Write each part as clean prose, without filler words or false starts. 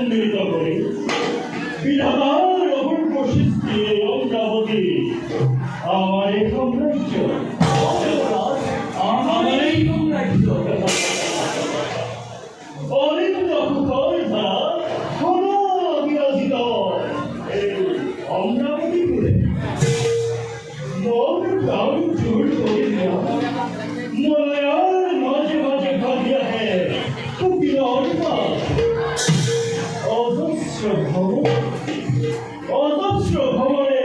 সম্মিলিত করে বিধাতার অপূর্বশিষ্টি অমরাবতী আমার এই সাম্রাজ্য, আমার এই সাম্রাজ্য। অনিন্দ কুকর ধারা কোনো বিরাজিত এই অমরাবতীপুরে মন প্রাণ জোর করে দেওয়া মলয়ার মাঝে মাঝে ভাবিয়া হে কুপিল অর্পাত অজস্র ভবনে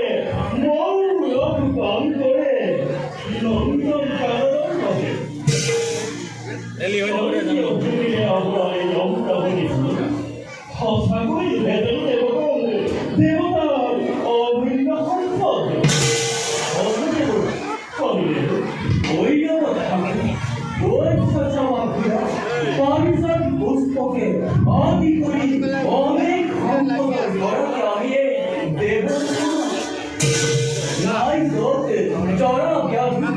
মৌল রূপান করে নন্দন কারণ হবে সঁচাকৈ ভেদন দেৱতাৰ অভিন্ন সম্পদ পুষ্পকে আদি করি অনেক সম্পদের ঘরকে আমি দেব নাই সত্যি চরা ব্যাধি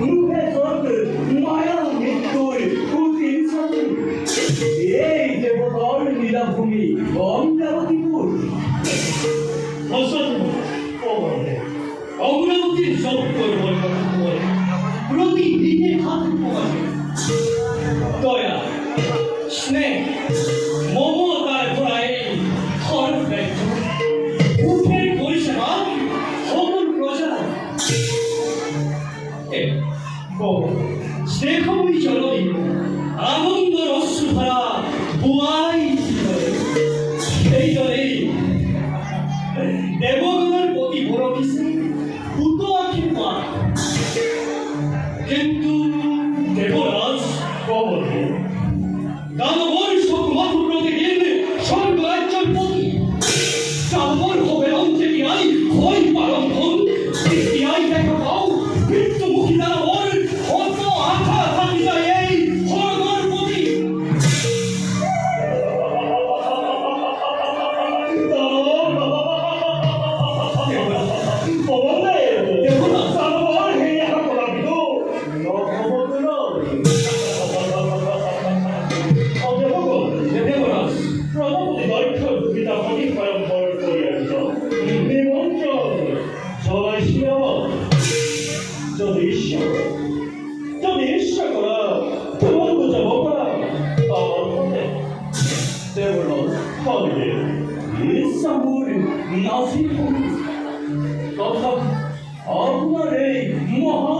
রূপে সত্যি মায়া মৃত্যুর কুতির এই দেবতার লীলাভূমি অমরাবতীপুর। অমরাবতীর সত্তর প্রতিদিনে হাত প্রকাশে দয়া স্নেহ মমতার ভরায় ঘর ব্যক্ত উঠের পরিষেবা সকল প্রজা স্নেহময়ী জননী আনন্দ রস্যধারা বুয়াই সেই জলে দেবগণের প্রতি বড় কিছু ভূত আখি পা কিন্তু দেবরাজ কবলে দানবর সকমাত্র প্রতিদিন স্বর্গ রাজ্যের প্রতি দানবর হবে অঞ্জলি আই হয় পালন হন আই দেখা পাও মৃত্যুমুখী দানবর অত আশা থাকি যায় এই স্বর্গর প্রতি তথা আপনার এই মহা